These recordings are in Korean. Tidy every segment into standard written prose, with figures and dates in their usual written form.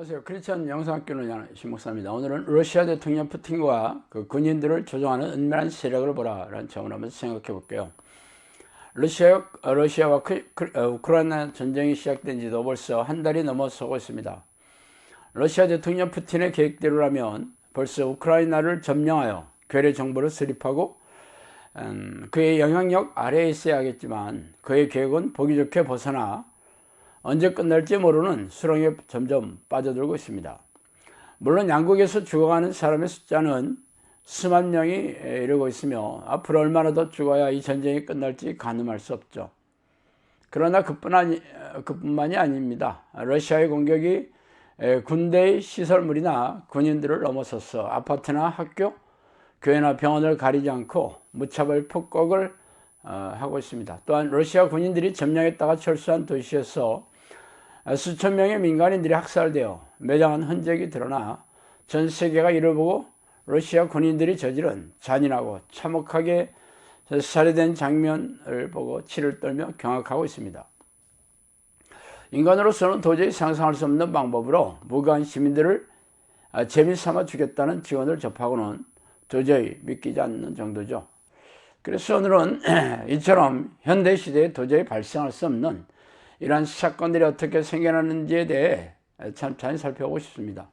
안녕하세요. 크리스천 영상학교는 신목사입니다. 오늘은 러시아 대통령 푸틴과 그 군인들을 조종하는 은밀한 세력을 보라라는 점을 한번 생각해 볼게요. 러시아와 우크라이나 전쟁이 시작된 지도 벌써 한 달이 넘어서고 있습니다. 러시아 대통령 푸틴의 계획대로라면 벌써 우크라이나를 점령하여 괴뢰 정부를 수립하고 그의 영향력 아래에 있어야겠지만 그의 계획은 보기 좋게 벗어나 언제 끝날지 모르는 수렁에 점점 빠져들고 있습니다. 물론 양국에서 죽어가는 사람의 숫자는 수만 명이 이르고 있으며 앞으로 얼마나 더 죽어야 이 전쟁이 끝날지 가늠할 수 없죠. 그러나 그뿐만이 아닙니다. 러시아의 공격이 군대의 시설물이나 군인들을 넘어서서 아파트나 학교, 교회나 병원을 가리지 않고 무차별 폭격을 하고 있습니다. 또한 러시아 군인들이 점령했다가 철수한 도시에서 수천 명의 민간인들이 학살되어 매장한 흔적이 드러나 전 세계가 이를 보고 러시아 군인들이 저지른 잔인하고 참혹하게 살해된 장면을 보고 치를 떨며 경악하고 있습니다. 인간으로서는 도저히 상상할 수 없는 방법으로 무고한 시민들을 재미삼아 죽였다는 증언을 접하고는 도저히 믿기지 않는 정도죠. 그래서 오늘은 이처럼 현대시대에 도저히 발생할 수 없는 이러한 사건들이 어떻게 생겨나는지에 대해 천천히 살펴보고 싶습니다.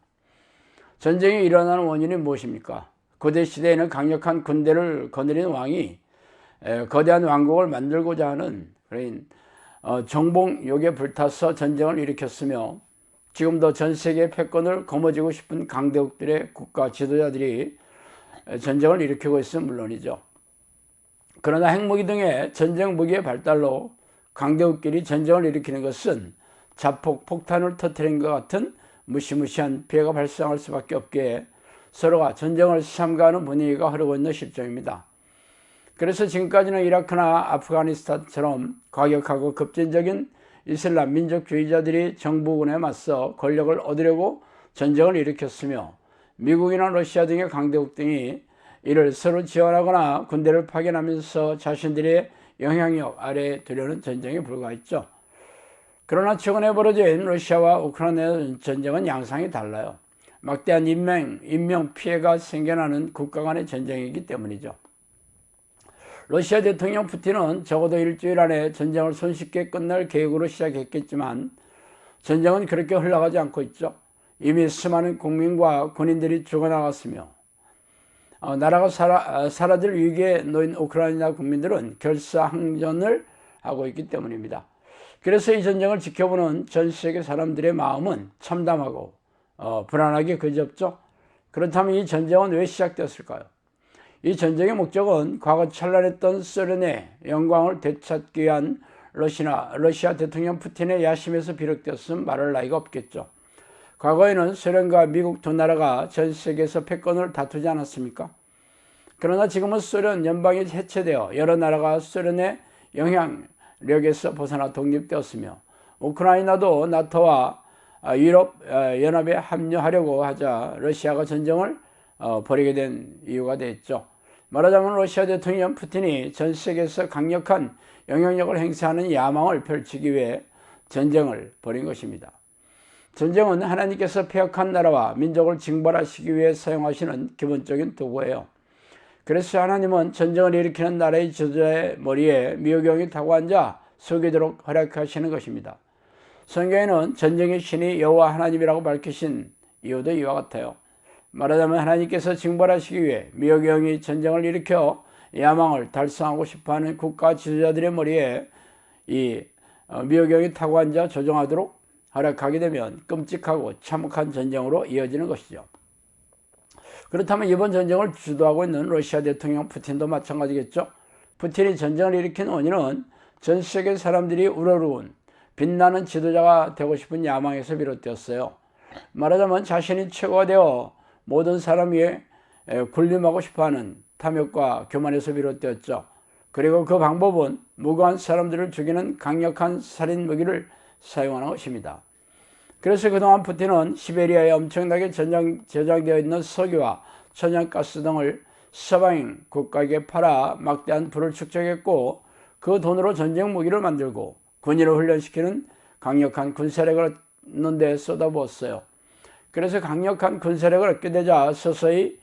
전쟁이 일어나는 원인이 무엇입니까? 고대 시대에는 강력한 군대를 거느린 왕이 거대한 왕국을 만들고자 하는 정복욕에 불타서 전쟁을 일으켰으며 지금도 전 세계의 패권을 거머쥐고 싶은 강대국들의 국가 지도자들이 전쟁을 일으키고 있으면 물론이죠. 그러나 핵무기 등의 전쟁 무기의 발달로 강대국끼리 전쟁을 일으키는 것은 자폭, 폭탄을 터뜨린 것 같은 무시무시한 피해가 발생할 수밖에 없기에 서로가 전쟁을 삼가하는 분위기가 흐르고 있는 실정입니다. 그래서 지금까지는 이라크나 아프가니스탄처럼 과격하고 급진적인 이슬람 민족주의자들이 정부군에 맞서 권력을 얻으려고 전쟁을 일으켰으며 미국이나 러시아 등의 강대국 등이 이를 서로 지원하거나 군대를 파견하면서 자신들의 영향력 아래에 두려는 전쟁에 불과했죠. 그러나 최근에 벌어진 러시아와 우크라이나 전쟁은 양상이 달라요. 막대한 인명 피해가 생겨나는 국가 간의 전쟁이기 때문이죠. 러시아 대통령 푸틴은 적어도 일주일 안에 전쟁을 손쉽게 끝낼 계획으로 시작했겠지만 전쟁은 그렇게 흘러가지 않고 있죠. 이미 수많은 국민과 군인들이 죽어나갔으며 나라가 사라질 위기에 놓인 우크라이나 국민들은 결사항전을 하고 있기 때문입니다. 그래서 이 전쟁을 지켜보는 전 세계 사람들의 마음은 참담하고 불안하기 그지없죠. 그렇다면 이 전쟁은 왜 시작되었을까요? 이 전쟁의 목적은 과거 찬란했던 소련의 영광을 되찾기 위한 러시아 대통령 푸틴의 야심에서 비롯되었음 말할 나위가 없겠죠. 과거에는 소련과 미국 두 나라가 전 세계에서 패권을 다투지 않았습니까? 그러나 지금은 소련 연방이 해체되어 여러 나라가 소련의 영향력에서 벗어나 독립되었으며 우크라이나도 나토와 유럽 연합에 합류하려고 하자 러시아가 전쟁을 벌이게 된 이유가 됐죠. 말하자면 러시아 대통령 푸틴이 전 세계에서 강력한 영향력을 행사하는 야망을 펼치기 위해 전쟁을 벌인 것입니다. 전쟁은 하나님께서 폐역한 나라와 민족을 징벌하시기 위해 사용하시는 기본적인 도구예요. 그래서 하나님은 전쟁을 일으키는 나라의 지도자의 머리에 미호경이 타고 앉아 속이도록 허락하시는 것입니다. 성경에는 전쟁의 신이 여호와 하나님이라고 밝히신 이유도 이와 같아요. 말하자면 하나님께서 징벌하시기 위해 미호경이 전쟁을 일으켜 야망을 달성하고 싶어하는 국가 지도자들의 머리에 이 미호경이 타고 앉아 조종하도록 허락하게 되면 끔찍하고 참혹한 전쟁으로 이어지는 것이죠. 그렇다면 이번 전쟁을 주도하고 있는 러시아 대통령 푸틴도 마찬가지겠죠. 푸틴이 전쟁을 일으킨 원인은 전 세계 사람들이 우러러온 빛나는 지도자가 되고 싶은 야망에서 비롯되었어요. 말하자면 자신이 최고가 되어 모든 사람 위에 군림하고 싶어하는 탐욕과 교만에서 비롯되었죠. 그리고 그 방법은 무고한 사람들을 죽이는 강력한 살인 무기를 사용하는 것입니다. 그래서 그동안 푸틴은 시베리아에 엄청나게 저장되어 있는 석유와 천연가스 등을 서방인 국가에게 팔아 막대한 부를 축적했고 그 돈으로 전쟁 무기를 만들고 군인을 훈련시키는 강력한 군사력을 얻는 데 쏟아부었어요. 그래서 강력한 군사력을 얻게 되자 서서히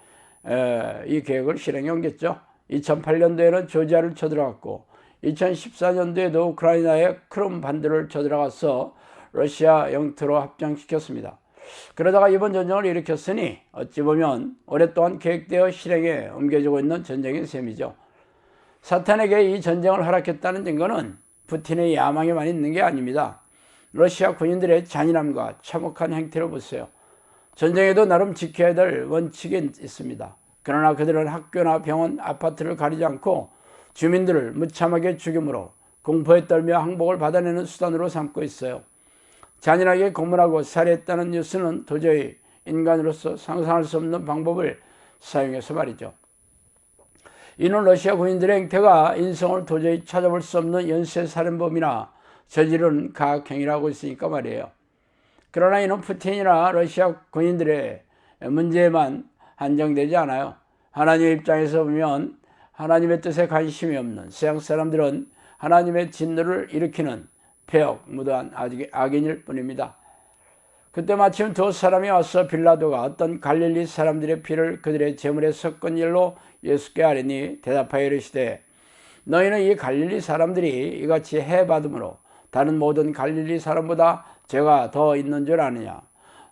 이 계획을 실행에 옮겼죠. 2008년도에는 조지아를 쳐들어갔고 2014년도에도 우크라이나의 크림 반도를 쳐들어가서 러시아 영토로 합병시켰습니다. 그러다가 이번 전쟁을 일으켰으니 어찌 보면 오랫동안 계획되어 실행에 옮겨지고 있는 전쟁인 셈이죠. 사탄에게 이 전쟁을 허락했다는 증거는 푸틴의 야망에만 있는 게 아닙니다. 러시아 군인들의 잔인함과 참혹한 행태를 보세요. 전쟁에도 나름 지켜야 될 원칙이 있습니다. 그러나 그들은 학교나 병원, 아파트를 가리지 않고 주민들을 무참하게 죽임으로 공포에 떨며 항복을 받아내는 수단으로 삼고 있어요. 잔인하게 고문하고 살해했다는 뉴스는 도저히 인간으로서 상상할 수 없는 방법을 사용해서 말이죠. 이는 러시아 군인들의 행태가 인성을 도저히 찾아볼 수 없는 연쇄살인범이나 저지른 가학행위라고 있으니까 말이에요. 그러나 이는 푸틴이나 러시아 군인들의 문제에만 한정되지 않아요. 하나님의 입장에서 보면 하나님의 뜻에 관심이 없는 서양 사람들은 하나님의 진노를 일으키는 폐역 무도한 악인일 뿐입니다. 그때 마침 두 사람이 와서 빌라도가 어떤 갈릴리 사람들의 피를 그들의 제물에 섞은 일로 예수께 아뢰니 대답하여 이르시되 너희는 이 갈릴리 사람들이 이같이 해받음으로 다른 모든 갈릴리 사람보다 죄가 더 있는 줄 아느냐.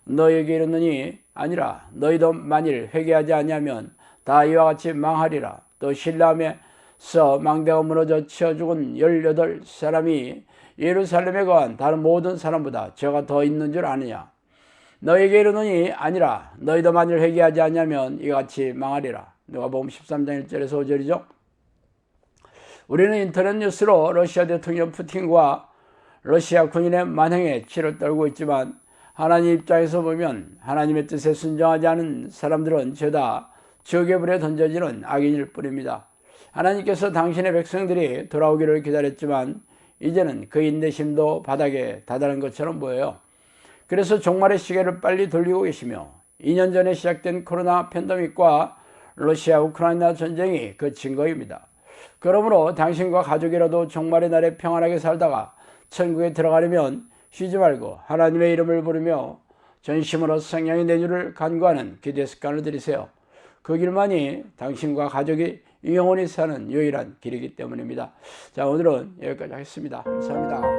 너희에게 이르느니 아니라 너희도 만일 회개하지 아니하면 다 이와 같이 망하리라. 또 실람에서 망대가 무너져 치어 죽은 18사람이 예루살렘에 거한 다른 모든 사람보다 죄가 더 있는 줄 아느냐. 너희에게 이르느니 아니라 너희도 만일 회개하지 아니하면 이같이 망하리라. 누가복음 13장 1절에서 5절이죠. 우리는 인터넷 뉴스로 러시아 대통령 푸틴과 러시아 군인의 만행에 치를 떨고 있지만 하나님 입장에서 보면 하나님의 뜻에 순종하지 않은 사람들은 죄다 지옥의 불에 던져지는 악인일 뿐입니다. 하나님께서 당신의 백성들이 돌아오기를 기다렸지만 이제는 그 인내심도 바닥에 다다른 것처럼 보여요. 그래서 종말의 시계를 빨리 돌리고 계시며 2년 전에 시작된 코로나 팬데믹과 러시아 우크라이나 전쟁이 그 증거입니다. 그러므로 당신과 가족이라도 종말의 날에 평안하게 살다가 천국에 들어가려면 쉬지 말고 하나님의 이름을 부르며 전심으로 성령의 내주를 간구하는 기도의 습관을 들이세요. 그 길만이 당신과 가족이 영원히 사는 유일한 길이기 때문입니다. 자, 오늘은 여기까지 하겠습니다. 감사합니다.